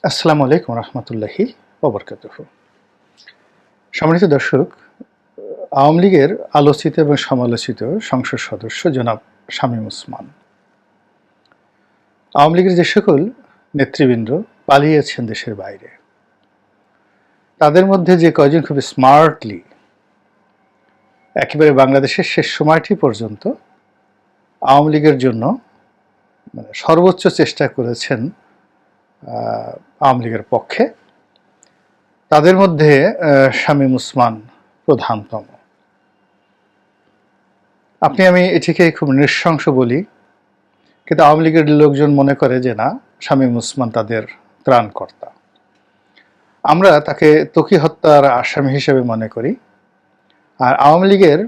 আসসালামু আলাইকুম রহমতুল্লাহি ওবরকাতুহু। সম্মানিত দর্শক, আওয়ামী লীগের আলোচিত এবং সমালোচিত সংসদ সদস্য জনাব শামীম ওসমান, আওয়ামী লীগের যে সকল নেতৃবৃন্দ পালিয়েছেন দেশের বাইরে, তাদের মধ্যে যে কয়জন খুব স্মার্টলি একেবারে বাংলাদেশের শেষ সময়টি পর্যন্ত আওয়ামী লীগের জন্য সর্বোচ্চ চেষ্টা করেছেন আওয়ামী লীগের পক্ষে, তাদের মধ্যে শামীম ওসমান প্রধানতম। আমি এটিকে খুব নৃশংস বলি, কিন্তু আওয়ামী লীগের লোকজন মনে করে যে না, শামীম ওসমান তাদের ত্রাণকর্তা। আমরা তাকে ত্বকী হত্যার আসামি হিসেবে মনে করি। আর আওয়ামী লীগের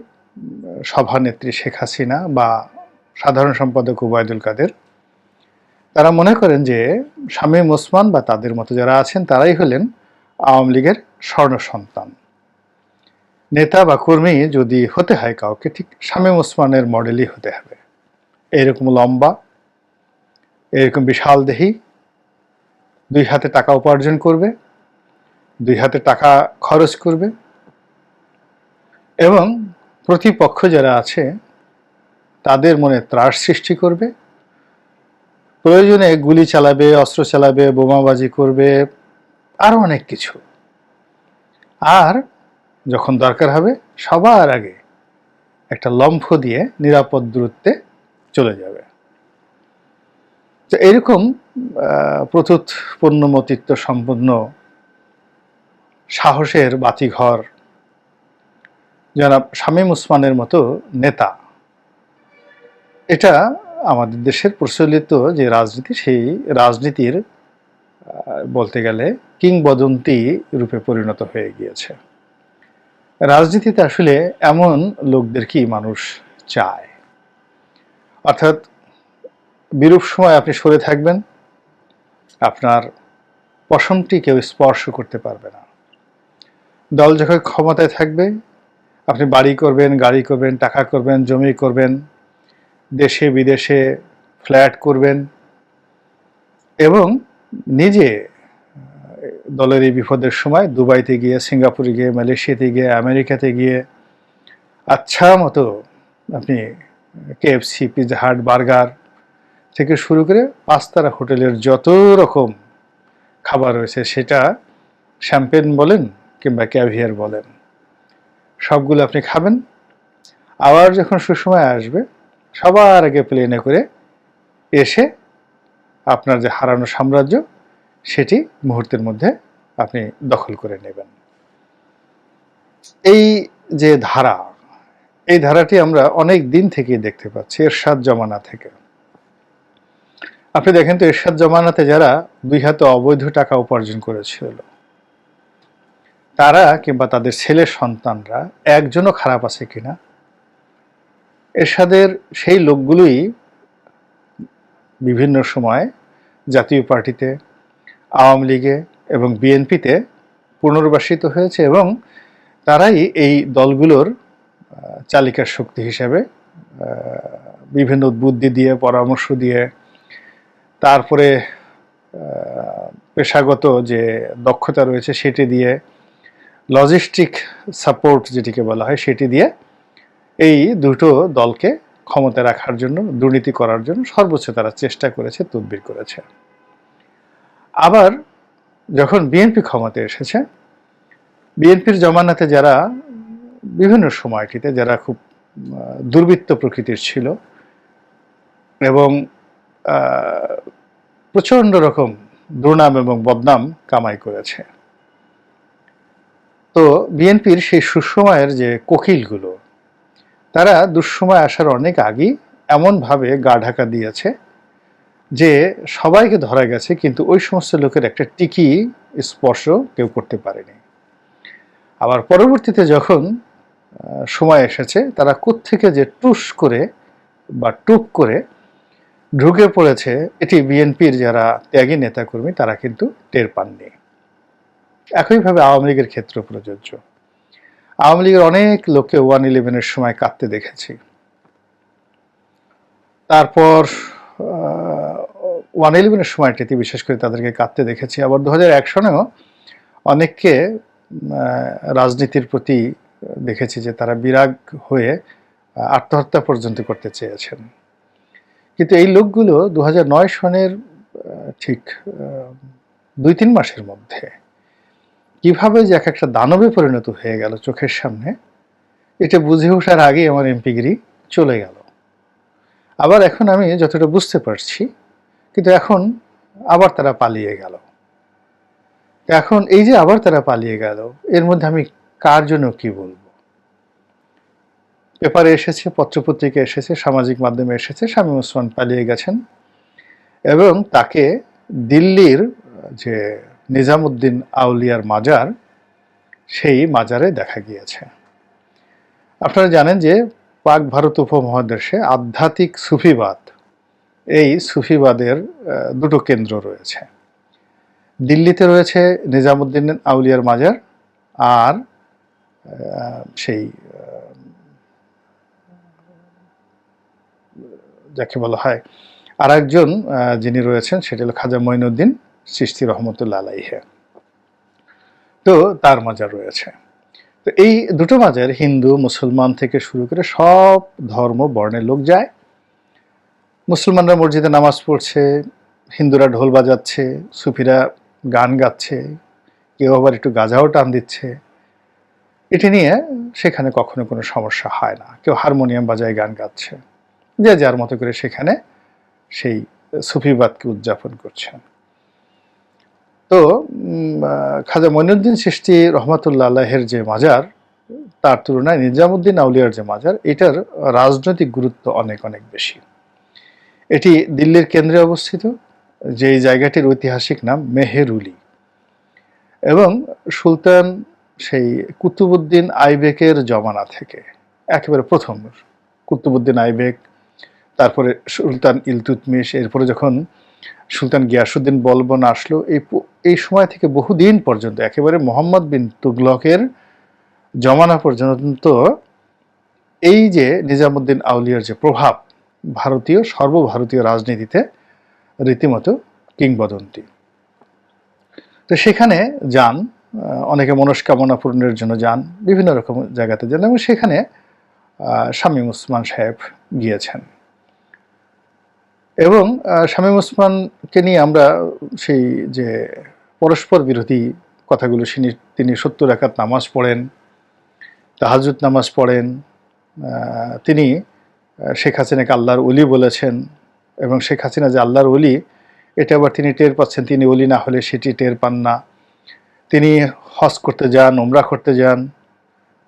সভানেত্রী শেখ হাসিনা বা সাধারণ সম্পাদক ওবায়দুল কাদের, তারা মনে করেন যে শামীম ওসমান বা তাদের মতো যারা আছেন তারাই হলেন আওয়ামী লীগের স্বর্ণ সন্তান। নেতা বা কর্মী যদি হতে হয় কাউকে, ঠিক শামীম ওসমানের মডেলই হতে হবে। এরকম লম্বা, এরকম বিশাল দেহি, দুই হাতে টাকা উপার্জন করবে, দুই হাতে টাকা খরচ করবে, এবং প্রতিপক্ষ যারা আছে তাদের মনে ত্রাস সৃষ্টি করবে, প্রয়োজনে গুলি চালাবে, অস্ত্র চালাবে, বোমাবাজি করবে, আরো অনেক কিছু। আর যখন দরকার হবে সবার আগে একটা লম্ফ দিয়ে নিরাপদ দূরত্বে চলে যাবে। তো এরকম প্রতুত পূর্ণমতিত্ব সম্পন্ন সাহসের বাতিঘর জনাব শামীম ওসমানের মতো নেতা, এটা আমাদের দেশের প্রচলিত যে রাজনীতি, সেই রাজনীতির বলতে গেলে কিংবদন্তি রূপে পরিণত হয়ে গিয়েছে। রাজনীতিতে আসলে এমন লোকদেরকেই মানুষ চায়, অর্থাৎ বিরূপ সময় আপনি সরে থাকবেন, আপনার পশমটি কেউ স্পর্শ করতে পারবে না। দল যখন ক্ষমতায় থাকবে, আপনি বাড়ি করবেন, গাড়ি করবেন, টাকা করবেন, জমি করবেন, দেশে বিদেশে ফ্ল্যাট করবেন, এবং নিজে দলের এই বিপদের সময় দুবাইতে গিয়ে, সিঙ্গাপুরে গিয়ে, মালয়েশিয়াতে গিয়ে, আমেরিকাতে গিয়ে আচ্ছা মতো আপনি কেএফসি, পিৎজা হাট, বার্গার থেকে শুরু করে 5 তারা হোটেলের যত রকম খাবার রয়েছে, সেটা শ্যাম্পেন বলেন কিংবা ক্যাভিয়ার বলেন, সবগুলো আপনি খাবেন। আবার যখন সুসময় আসবে, সবার আগে প্লেনে করে এসে আপনার যে হারানো সাম্রাজ্য, সেটি মুহূর্তের মধ্যে আপনি দখল করে নেবেন। এই যে ধারা, এই ধারাটি আমরা অনেক দিন থেকেই দেখতে পাচ্ছি, এরশাদ জমানা থেকে। আপনি দেখেন তো, এরশাদ জমানাতে যারা দুই হাতে অবৈধ টাকা উপার্জন করেছিল, তারা কিংবা তাদের ছেলের সন্তানরা একজনও খারাপ আছে কিনা? এরশাদের সেই লোকগুলোই বিভিন্ন সময় জাতীয় পার্টিতে, আওয়ামী লীগে এবং বিএনপিতে পুনর্বাসিত হয়েছে, এবং তারাই এই দলগুলোর চালিকার শক্তি হিসেবে বিভিন্ন বুদ্ধি দিয়ে, পরামর্শ দিয়ে, তারপরে পেশাগত যে দক্ষতা রয়েছে সেটি দিয়ে, লজিস্টিক সাপোর্ট যেটিকে বলা হয় সেটি দিয়ে এই দুটো দলকে ক্ষমতায় রাখার জন্য, দুর্নীতি করার জন্য সর্বোচ্চ তারা চেষ্টা করেছে, তদবির করেছে। আবার যখন বিএনপি ক্ষমতায় এসেছে, বিএনপির জমানাতে যারা বিভিন্ন সময়টিতে যারা খুব দুর্বৃত্ত প্রকৃতির ছিল এবং প্রচণ্ড রকম দুর্নাম এবং বদনাম কামাই করেছে, তো বিএনপির সেই সুসময়ের যে কোকিলগুলো, তারা দুঃসময় আসার অনেক আগেই এমনভাবে গা ঢাকা দিয়েছে যে সবাইকে ধরা গেছে, কিন্তু ওই সমস্ত লোকের একটা টিকি স্পর্শ কেউ করতে পারেনি। আবার পরবর্তীতে যখন সময় এসেছে, তারা কোত্থেকে যে টুস করে বা টুপ করে ঢুকে পড়েছে, এটি বিএনপির যারা ত্যাগী নেতাকর্মী তারা কিন্তু টের পাননি। একইভাবে আওয়ামী লীগের ক্ষেত্র প্রযোজ্য। আওয়ামী লীগের অনেক লোককে 1/11-এর সময় কাঁদতে দেখেছি। তারপর 1/11-এর সময়টিতে বিশেষ করে তাদেরকে কাঁদতে দেখেছি। আবার 2001 সনেও অনেককে রাজনীতির প্রতি দেখেছি যে তারা বিরাগ হয়ে আত্মহত্যা পর্যন্ত করতে চেয়েছেন। কিন্তু এই লোকগুলো 2009 সনের ঠিক 2-3 মাসের মধ্যে কিভাবে যে এক একটা দানবে পরিণত হয়ে গেল চোখের সামনে, এটা বুঝে ওঠার আগেই আমার এমপিগিরি চলে গেল। আবার এখন আমি যতটা বুঝতে পারছি, কিন্তু এখন আবার তারা পালিয়ে গেল। এখন এই যে আবার তারা পালিয়ে গেল, এর মধ্যে আমি কার জন্য কি বলবো? পেপারে এসেছে, পত্রপত্রিকা এসেছে, সামাজিক মাধ্যমে এসেছে, শামীম ওসমান পালিয়ে গেছেন এবং তাকে দিল্লির যে নিজামুদ্দিন আউলিয়ার মাজার, সেই মাজারে দেখা গিয়েছে। আপনারা জানেন যে পাক ভারত উপমহাদেশে আধ্যাত্মিক সুফিবাদ, এই সুফিবাদের দুটো কেন্দ্র রয়েছে। দিল্লিতে রয়েছে নিজামুদ্দিন আউলিয়ার মাজার, আর সেই যাকে বলা হয় আর একজন যিনি রয়েছেন সেটা হলো খাজা মঈনুদ্দিন চিশতি রহমতুল্লাহ আলাইহি, তো তার মাজার রয়েছে। তো এই দুটো মাজার হিন্দু মুসলমান থেকে শুরু করে সব ধর্ম বর্ণের লোক যায়। মুসলমানরা মসজিদে নামাজ পড়ছে, হিন্দুরা ঢোল বাজাচ্ছে, সুফিরা গান গাচ্ছে, কেউ আবার একটু গাঁজাও টান দিচ্ছে। এটি নিয়ে সেখানে কখনো কোনো সমস্যা হয় না। কেউ হারমোনিয়াম বাজায় গান গাচ্ছে, যে যার মতো করে সেখানে সেই সুফিবাদকে উদযাপন করছেন। তো খাজা মঈনুদ্দিন চিশতি রহমতুল্লাহ আলাইহির যে মাজার, তার তুলনায় নিজামুদ্দিন আউলিয়ার যে মাজার, এটার রাজনৈতিক গুরুত্ব অনেক অনেক বেশি। এটি দিল্লির কেন্দ্রে অবস্থিত, যেই জায়গাটির ঐতিহাসিক নাম মেহেরুলি, এবং সুলতান সেই কুতুবুদ্দিন আইবেকের জমানা থেকে, একেবারে প্রথম কুতুবুদ্দিন আইবেক, তারপরে সুলতান ইলতুৎমিশ, এরপরে যখন সুলতান গিয়াসুদ্দিন বলবন আসলো, এই সময় থেকে বহুদিন পর্যন্ত, একেবারে মোহাম্মদ বিন তুগলকের জমানা পর্যন্ত এই যে নিজামুদ্দিন আউলিয়ার যে প্রভাব ভারতীয় সর্বভারতীয় রাজনীতিতে রীতিমতো কিংবদন্তি। তো সেখানে যান অনেকে, মনস্কামনা পূরণের জন্য যান, বিভিন্ন রকম জায়গাতে যান, এবং সেখানে শামীম ওসমান সাহেব গিয়েছেন। এবং শামীম ওসমানকে নিয়ে আমরা সেই যে পরস্পর বিরোধী কথাগুলো শুনি, তিনি 70 রাকাত নামাজ পড়েন, তাহাজ্জুদ নামাজ পড়েন, তিনি শেখ হাসিনাকে আল্লাহর ওলি বলেছেন, এবং শেখ হাসিনা যে আল্লাহর ওলি এটা আবার তিনি টের পাচ্ছেন, তিনি ওলি না হলে সেটি টের পান না। তিনি হজ করতে যান, উমরা করতে যান,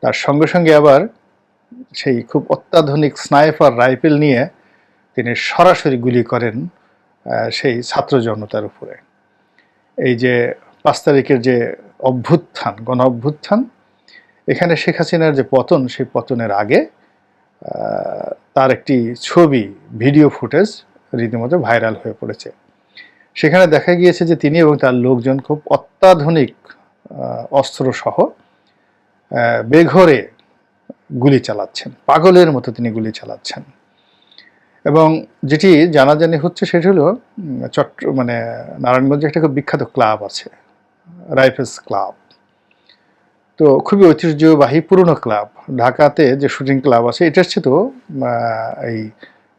তার সঙ্গে সঙ্গে আবার সেই খুব অত্যাধুনিক স্নাইপার রাইফেল নিয়ে তিনি সরাসরি গুলি করেন সেই ছাত্র জনতার উপরে। এই যে 5 তারিখের যে অভ্যুত্থান, গণ অভ্যুত্থান, এখানে শেখ হাসিনার যে পতন, সেই পতনের আগে তার একটি ছবি, ভিডিও ফুটেজ রীতিমতো ভাইরাল হয়ে পড়েছে। সেখানে দেখা গিয়েছে যে তিনি এবং তার লোকজন খুব অত্যাধুনিক অস্ত্রসহ বেঘরে গুলি চালাচ্ছেন, পাগলের মতো তিনি গুলি চালাচ্ছেন। এবং যেটি জানাজানি হচ্ছে সেটি হলো নারায়ণগঞ্জে একটা খুব বিখ্যাত ক্লাব আছে, রাইফেলস ক্লাব। তো খুবই ঐতিহ্যবাহী পুরনো ক্লাব। ঢাকাতে যে শুটিং ক্লাব আছে এটার চেয়ে তো এই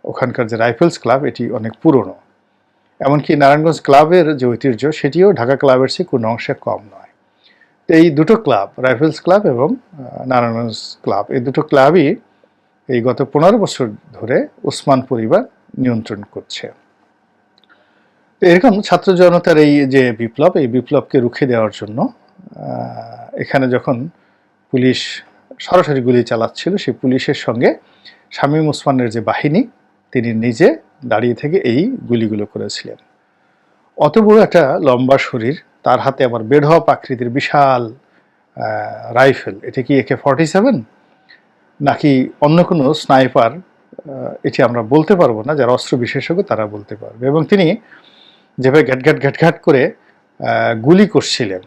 ওখানকার যে রাইফেলস ক্লাব এটি অনেক পুরনো। এমনকি নারায়ণগঞ্জ ক্লাবের যে ঐতিহ্য সেটিও ঢাকা ক্লাবের চেয়ে কোনো অংশে কম নয়। তো এই দুটো ক্লাব, রাইফেলস ক্লাব এবং নারায়ণগঞ্জ ক্লাব, এই দুটো ক্লাবই এই গত 15 বছর ধরে ওসমান পরিবার নিয়ন্ত্রণ করছে। তো এরকম ছাত্র জনতার এই যে বিপ্লব, এই বিপ্লবকে রুখে দেওয়ার জন্য এখানে যখন পুলিশ সরাসরি গুলি চালাচ্ছিল, সেই পুলিশের সঙ্গে শামীম ওসমানের যে বাহিনী, তিনি নিজে দাঁড়িয়ে থেকে এই গুলিগুলো করেছিলেন। অত বড় একটা লম্বা শরীর, তার হাতে আবার বেঢপ আকৃতির বিশাল রাইফেল, এটা কি AK-47 নাকি অন্য কোনো স্নাইপার, এটি আমরা বলতে পারবো না, যারা অস্ত্র বিশেষজ্ঞ তারা বলতে পারবে। এবং তিনি যেভাবে ঘ্যাট করে গুলি করছিলেন,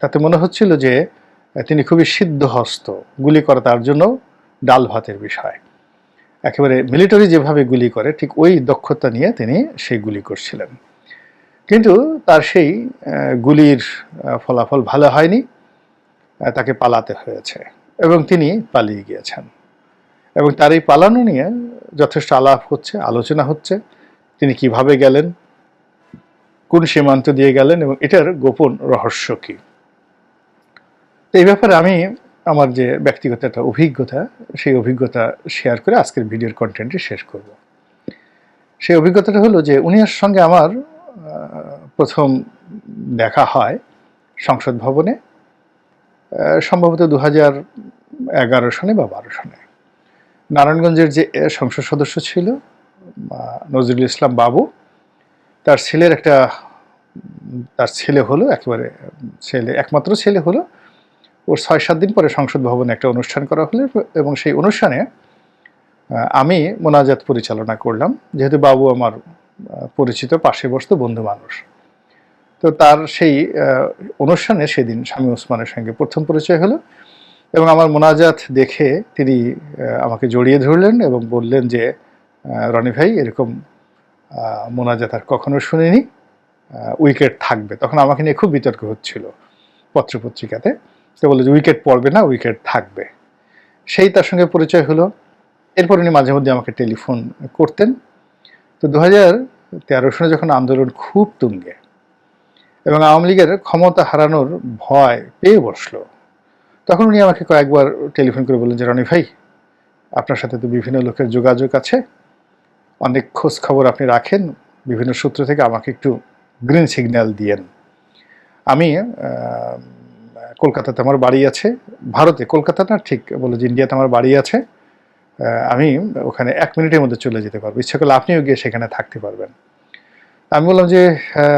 তাতে মনে হচ্ছিল যে তিনি খুবই সিদ্ধহস্ত, গুলি করা তার জন্য ডাল ভাতের বিষয়। একেবারে মিলিটারি যেভাবে গুলি করে ঠিক ওই দক্ষতা নিয়ে তিনি সেই গুলি করছিলেন। কিন্তু তার সেই গুলির ফলাফল ভালো হয়নি, তাকে পালাতে হয়েছে এবং তিনি পালিয়ে গিয়েছেন। এবং তার এই পালানো নিয়ে যথেষ্ট আলাপ হচ্ছে, আলোচনা হচ্ছে। তিনি কিভাবে গেলেন, কোন সীমান্ত দিয়ে গেলেন এবং এটার গোপন রহস্য কি। এই ব্যাপারে আমি আমার যে ব্যক্তিগত একটা অভিজ্ঞতা, সেই অভিজ্ঞতা শেয়ার করে আজকের ভিডিওর কন্টেন্টটি শেষ করব। সেই অভিজ্ঞতাটা হলো যে উনার সঙ্গে আমার প্রথম দেখা হয় সংসদ ভবনে, সম্ভবত 2011 সনে বা 12 সনে। নারায়ণগঞ্জের যে সংসদ সদস্য ছিল নজরুল ইসলাম বাবু, তার ছেলে হলো, একেবারে একমাত্র ছেলে হলো। ওর 6-7 দিন পরে সংসদ ভবনে একটা অনুষ্ঠান করা হলো এবং সেই অনুষ্ঠানে আমি মোনাজাত পরিচালনা করলাম, যেহেতু বাবু আমার পরিচিত, পাশে বসত বন্ধু মানুষ। তো তার সেই অনুষ্ঠানে সেদিন শামীম ওসমানের সঙ্গে প্রথম পরিচয় হলো এবং আমার মোনাজাত দেখে তিনি আমাকে জড়িয়ে ধরলেন এবং বললেন যে, রনি ভাই, এরকম মোনাজাত আর কখনো শুনিনি, উইকেট থাকবে। তখন আমাকে নিয়ে খুব বিতর্ক হচ্ছিল পত্রপত্রিকাতে। তো বললো যে উইকেট পড়বে না, উইকেট থাকবে। সেই তার সঙ্গে পরিচয় হলো। এরপর উনি মাঝে মধ্যে আমাকে টেলিফোন করতেন। তো 2013 সনে যখন আন্দোলন খুব তুঙ্গে এবং আওয়ামী লীগের ক্ষমতা হারানোর ভয় পেয়ে বসলো, তখন উনি আমাকে কয়েকবার টেলিফোন করে বললেন যে, রনি ভাই, আপনার সাথে তো বিভিন্ন লোকের যোগাযোগ আছে, অনেক খোঁজ খবর আপনি রাখেন, বিভিন্ন সূত্র থেকে আমাকে একটু গ্রিন সিগন্যাল দিয়েন। আমি কলকাতাতে আমার বাড়ি আছে, ভারতে, কলকাতা না ঠিক, বলে যে ইন্ডিয়াতে আমার বাড়ি আছে, আমি ওখানে 1 মিনিটের মধ্যে চলে যেতে পারবো, ইচ্ছা করলে আপনিও গিয়ে সেখানে থাকতে পারবেন। আমি বললাম যে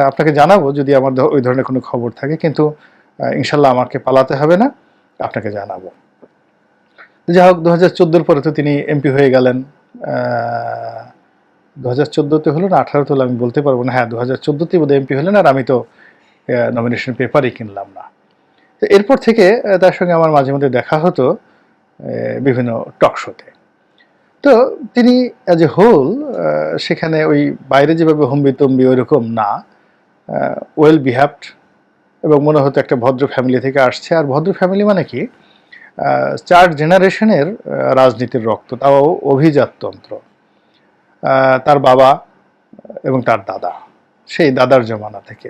আপনাকে জানাবো যদি আমার ওই ধরনের কোনো খবর থাকে, কিন্তু ইনশাল্লাহ আমাকে পালাতে হবে না, আপনাকে জানাবো। যাই হোক, 2014 পরে তো তিনি এমপি হয়ে গেলেন। 2014-তে হলো না 18-তে হলো আমি বলতে পারবো না, হ্যাঁ 2014-তেই বোধহয় এমপি হলেন, আর আমি তো নমিনেশন পেপারই কিনলাম না। তো এরপর থেকে তার সঙ্গে আমার মাঝে মধ্যে দেখা হতো বিভিন্ন টক শোতে। তো তিনি অ্যাজ এ হোল সেখানে ওই বাইরে যেভাবে হম্বিতম্বি ওইরকম না, ওয়েল বিহেভড, এবং মনে হতো একটা ভদ্র ফ্যামিলি থেকে আসছে। আর ভদ্র ফ্যামিলি মানে কি, 4 জেনারেশনের রাজনীতির রক্ত, তাও অভিজাততন্ত্র। তার বাবা এবং তার দাদা, সেই দাদার জমানা থেকে।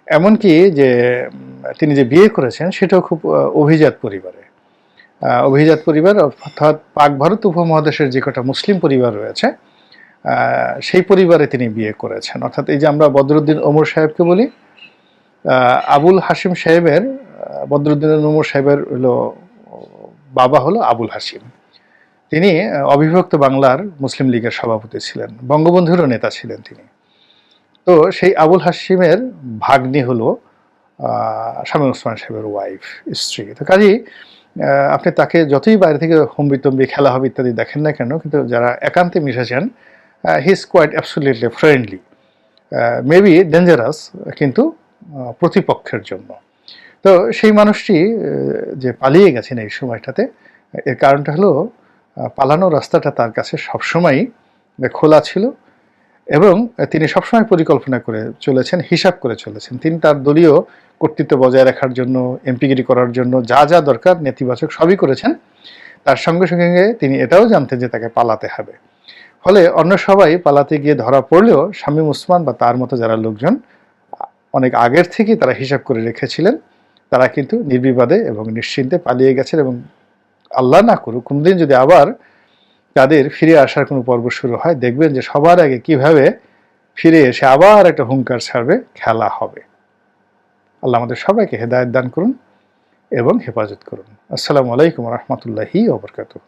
এমনকি যে তিনি যে বিয়ে করেছেন সেটাও খুব অভিজাত পরিবারে। অভিজাত পরিবার অর্থাৎ পাক ভারত উপমহাদেশের যে কটা মুসলিম পরিবার রয়েছে সেই পরিবারে তিনি বিয়ে করেছেন। অর্থাৎ এই যে আমরা বদরুদ্দিন ওমর সাহেবকে বলি, আবুল হাশিম সাহেবের, বদরুদ্দিন ওমর সাহেবের হলো বাবা হলো আবুল হাশিম। তিনি অবিভক্ত বাংলার মুসলিম লীগের সভাপতি ছিলেন, বঙ্গবন্ধুরও নেতা ছিলেন তিনি। তো সেই আবুল হাশিমের ভাগ্নি হলো শামীম ওসমান সাহেবের ওয়াইফ, স্ত্রী। তো কাজেই আপনি তাকে যতই বাইরে থেকে হম্বিতম্বি, খেলা হবে ইত্যাদি দেখেন না কেন, কিন্তু যারা একান্তে মিশেছেন, he is quite absolutely friendly, maybe dangerous, কিন্তু প্রতিপক্ষের জন্য। তো সেই মানুষটি যে পালিয়ে গেছেন এই সময়টাতে, এর কারণটা হলো পালানোর রাস্তাটা তার কাছে সবসময়ই খোলা ছিল এবং তিনি সবসময় পরিকল্পনা করে চলেছেন, হিসাব করে চলেছেন। তিনি তার দলীয় কর্তৃত্ব বজায় রাখার জন্য, এমপিগিরি করার জন্য যা যা দরকার নেতিবাচক সবই করেছেন। তার সঙ্গে সঙ্গে তিনি এটাও জানতেন যে তাকে পালাতে হবে। ফলে অন্য সবাই পালাতে গিয়ে ধরা পড়লেও শামীম ওসমান বা তার মতো যারা লোকজন অনেক আগের থেকেই তারা হিসাব করে রেখেছিলেন, তারা কিন্তু নির্বিবাদে এবং নিশ্চিন্তে পালিয়ে গেছেন। এবং আল্লাহ না করুক কোনোদিন যদি আবার তাদের ফিরে আসার কোনো পর্ব শুরু হয়, দেখবেন যে সবার আগে কিভাবে ফিরে এসে আবার একটা হুঙ্কার ছাড়বে, খেলা হবে। আল্লাহ আমাদের সবাইকে হেদায়েত দান করুন এবং হেফাজত করুন। আসসালামু আলাইকুম ওয়া রাহমাতুল্লাহি ওয়া বারাকাতুহু।